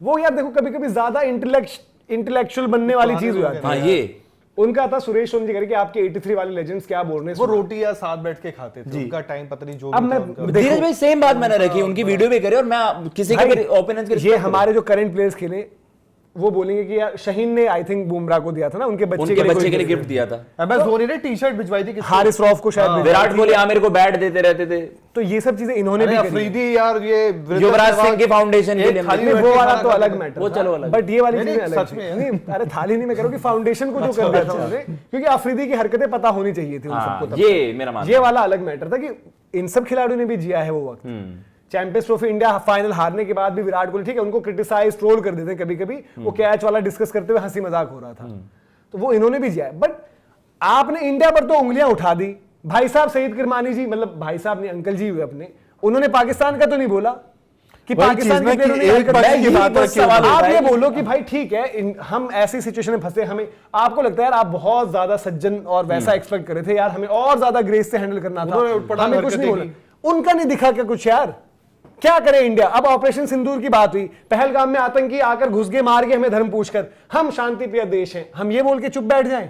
वो यार देखो कभी कभी ज्यादा इंटेलेक्चुअल बनने वाली चीज हो जाती है। हाँ, ये उनका था सुरेश सोनी जी करके, आपके 83 वाले लेजेंड्स क्या बोल रहे हैं, वो रोटी या साथ बैठ के खाते थे, उनका टाइम पता नहीं जो अब भी था मैं उनका। धीरज भाई सेम बात मैंने रखी, उनकी वीडियो भी करी और मैं किसी के भी ओपिनियन के ये हमारे जो करंट प्लेयर्स खेले वो बोलेंगे कि यार शहीन ने आई थिंक बुमराह को दिया था ना, उनके बच्चे के लिए गिफ्ट दिया था। MS धोनी ने टी-शर्ट भिजवाई थी, हारिस रऊफ को शायद, विराट कोहली आमिर को बैट देते रहते थे। तो ये सब चीजें इन्होंने भी करी। अफरीदी यार ये युवराज सिंह की फाउंडेशन के लिए थाली वो वाला तो अलग मैटर, वो चलो अलग, बट ये वाली चीजें अलग सच थी। में नहीं अरे थाली नहीं मैं कह रहा हूँ कि फाउंडेशन को जो कर दिया था उन्होंने, क्योंकि अफरीदी की हरकतें पता होनी चाहिए थी उन सबको तब। ये मेरा मानना ये वाला अलग मैटर था कि इन सब खिलाड़ियों ने भी जिया है वो वक्त। चैंपियंस ट्रॉफी इंडिया फाइनल हारने के बाद भी विराट कोहली ठीक है उनको क्रिटिसाइज ट्रोल कर देते हैं कभी कभी, वो कैच वाला डिस्कस करते हुए हंसी मजाक हो रहा था, तो वो इन्होंने भी जिया है। बट आपने इंडिया पर तो उंगलियां उठा दी। भाई साहब सईद किरमानी जी, मतलब भाई साहब नहीं अंकल जी हुए अपने, उन्होंने पाकिस्तान का तो नहीं बोला कि पाकिस्तान के प्लेयरों ने, आप ये बोलो कि भाई ठीक है हम ऐसी सिचुएशन में फंसे, हमें आपको लगता है यार आप बहुत ज्यादा सज्जन और वैसा एक्सपेक्ट कर रहे थे यार, हमें और ज्यादा ग्रेस से हैंडल करना था, हमें कुछ नहीं बोला, उनका नहीं दिखा क्या कुछ यार, क्या करे इंडिया। अब ऑपरेशन सिंदूर की बात हुई, पहलगाम में आतंकी आकर घुस गए, मार गए हमें धर्म पूछकर, हम शांति प्रिय देश हैं, हम ये बोल के चुप बैठ जाएं,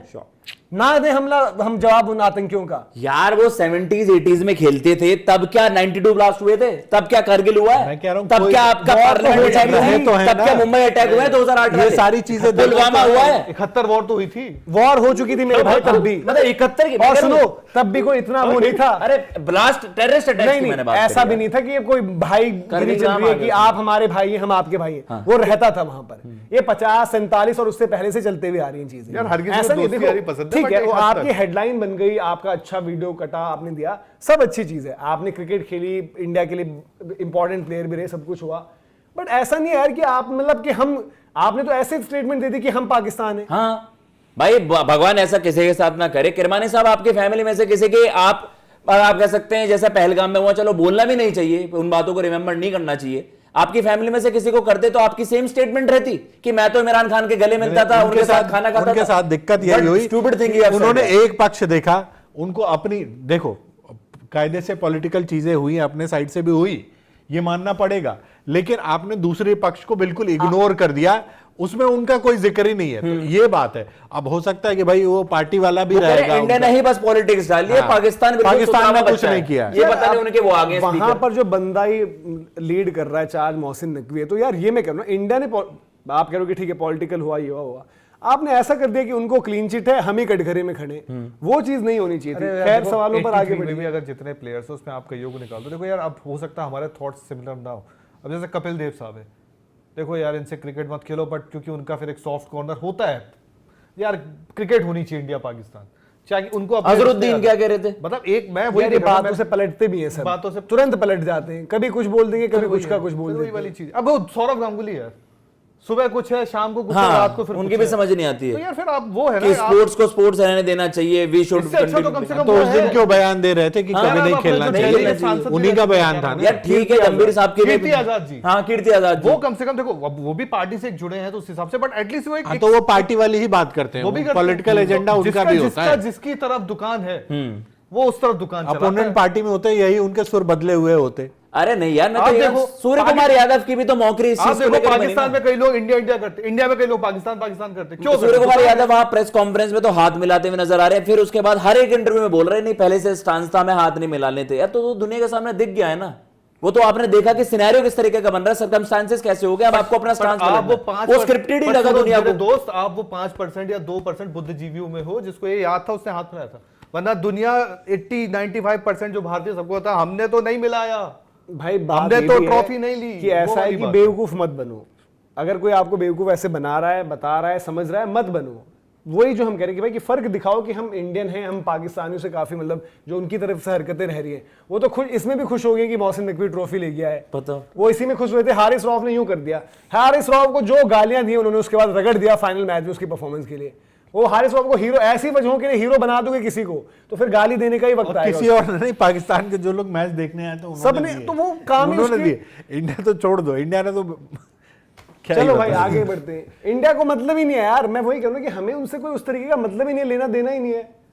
ना दे हमला हम जवाब उन आतंकियों का। यार वो 70s 80s में खेलते थे, तब क्या 92 ब्लास्ट हुए थे, तब क्या करगिल हुआ है, मैं कह रहा हूं तब क्या आपका पार्लियामेंट अटैक हुआ है, तब क्या मुंबई अटैक हुआ है 2008 में, ये सारी चीजें पुलवामा हुआ है, 71 वॉर तो हुई थी, वॉर हो चुकी थी मेरे भाई तब भी, मतलब 71 की, और सुनो तब भी कोई इतना वो नहीं था, अरे ब्लास्ट टेररिस्ट अटैक की मैंने बात करी, ऐसा भी नहीं था कि ये कोई भाई गिरी चल रही है कि आप हमारे भाई हैं हम आपके भाई हैं, वो रहता था वहां पर। ये 50 47 और उससे पहले से चलते हुए आ रही हैं चीजें यार, ऐसा नहीं देखो ठीक है, वो आपकी हेडलाइन बन गई, आपका अच्छा वीडियो कटा आपने दिया, सब अच्छी चीज है, आपने क्रिकेट खेली, इंडिया के लिए इंपॉर्टेंट प्लेयर भी रहे, सब कुछ हुआ, बट ऐसा नहीं है यार कि आप मतलब कि हम, आपने तो ऐसे स्टेटमेंट दे दी कि हम पाकिस्तान है। हाँ भाई भगवान ऐसा किसी के साथ ना करे। किरमानी साहब आपकी फैमिली में से किसी के आप कह सकते हैं जैसा पहलगाम में हुआ, चलो बोलना भी नहीं चाहिए, उन बातों को रिमेंबर नहीं करना चाहिए, आपकी फैमिली में से किसी को करते तो आपकी सेम स्टेटमेंट रहती कि मैं तो इमरान खान के गले मिलता था, उनके साथ खाना खाता था। उनके साथ दिक्कत यही हुई, स्टूपिड थिंग उन्होंने एक पक्ष देखा, उनको अपनी देखो कायदे से पॉलिटिकल चीजें हुई, अपने साइड से भी हुई, ये मानना पड़ेगा, लेकिन आपने दूसरे पक्ष को बिल्कुल इग्नोर कर दिया, उसमें उनका कोई जिक्र ही नहीं है, तो ये बात है। अब हो सकता है कि भाई वो पार्टी वाला भी रहेगा, इंडिया ने ही बस पॉलिटिक्स डाली है, पाकिस्तान ने कुछ नहीं किया, ये पता नहीं उनके वो आगे वहां पर जो बंदा ही लीड कर रहा है चार्ज मोहसिन नकवी है, तो यार ये मैं कह रहा हूं इंडिया ने, आप कह रहे हो कि ठीक है पॉलिटिकल हुआ, ये हुआ, आपने ऐसा कर दिया कि उनको क्लीन चिट है, हम ही कटघरे में खड़े, वो चीज नहीं होनी चाहिए थी। खैर सवालों पर आगे बढ़िए, अगर जितने प्लेयर्स हो उसमें आप कईयों को निकाल दो, देखो यार अब हो सकता है हमारे थॉट्स सिमिलर ना हो, अब जैसे कपिल देव साहब है, देखो यार इनसे क्रिकेट मत खेलो, बट क्योंकि उनका फिर एक सॉफ्ट कॉर्नर होता है, यार क्रिकेट होनी चाहिए इंडिया पाकिस्तान, चाहे उनको अजरुद्दीन क्या कह रहे थे, मतलब एक मैं वही बातों से पलटते भी हैं सब, बातों से तुरंत पलट जाते हैं, कभी कुछ बोल देंगे कभी कुछ का कुछ बोल देंगे, वाली चीज। अब वो सौरव गांगुली है, सुबह कुछ है शाम को कुछ है, हाँ, रात को फिर उनकी भी समझ नहीं आती है, तो यार फिर आप वो है कि स्पोर्ट्स को स्पोर्ट्स रहने देना चाहिए, वी शुड तो कम से कम तो उस दिन क्यों बयान दे रहे थे कि कभी नहीं खेलना चाहिए, उन्हीं का बयान था ना यार, ठीक है गंभीर साहब की, कीर्ति आजाद जी, हाँ कीर्ति आजाद, वो कम से कम देखो वो भी पार्टी से जुड़े हैं तो उस हिसाब से, बट एटलीस्ट वो एक तो वो पार्टी वाली ही बात करते हैं, वो भी पॉलिटिकल एजेंडा उनका भी होता है, जिसकी तरफ दुकान है वो उस तरफ दुकान चलाता है। अपोनेंट पार्टी में होते यही उनके सुर बदले हुए होते। अरे नहीं यार, मैं तो देखो सूर्य कुमार यादव की भी तो मौकरी इस चीज को लेकर बनी। पाकिस्तान में कई लोग इंडिया करते, इंडिया में कई लोग पाकिस्तान करते, क्यों? सूर्य कुमार यादव वहां प्रेस कॉन्फ्रेंस में तो हाथ मिलाते हुए नजर आ रहे हैं, फिर उसके बाद हर एक इंटरव्यू में बोल रहे नहीं पहले से स्टांस था, मैं हाथ नहीं मिलाने थे यार, तो दुनिया के सामने दिख गया है ना, वो तो आपने देखा कि सिनेरियो किस तरीके का बन रहा है, सर्कमस्टांसेस कैसे हो गए, अब आपको अपना स्टांस वो स्क्रिप्टेड ही लगा दुनिया को। दोस्त आप वो 5% या 2% बुद्धिजीवियों में हो जिसको ये याद था, उसने हाथ मिलाया था, वरना दुनिया 80-95% जो भारतीय सबको था, हमने तो नहीं मिलाया भाई, हमने तो ट्रॉफी नहीं ली। कि ऐसा है कि बेवकूफ मत बनो, अगर कोई आपको बेवकूफ ऐसे बना रहा है, बता रहा है, समझ रहा है, मत बनो। वही जो हम कह रहे हैं कि भाई कि फर्क दिखाओ कि हम इंडियन हैं, हम पाकिस्तानियों से काफी मतलब जो उनकी तरफ से हरकतें रह रही हैं, वो तो खुश, इसमें भी खुश हो गए कि मोहसिन नकवी ट्रॉफी ले गया है, पता वो इसी में खुश हुए थे। हारिस रऊफ ने यूं कर दिया, हारिस रऊफ को जो गालियां दी उन्होंने उसके बाद रगड़ दिया फाइनल मैच में उसकी परफॉर्मेंस के लिए। वो हारिस रऊफ को हीरो, ऐसी वजहों के लिए हीरो बना दोगे किसी को तो फिर गाली देने का ही वक्त आएगा। किसी और नहीं, पाकिस्तान के जो लोग मैच देखने आए थे सबने, तो वो काम ही उन्होंने दिए। इंडिया तो छोड़ दो, इंडिया ने तो चलो भाई आगे बढ़ते हैं। इंडिया को मतलब ही नहीं है यार, मैं वही कहूँ कि हमें उनसे कोई उस तरीके का मतलब ही नहीं, लेना देना ही नहीं है।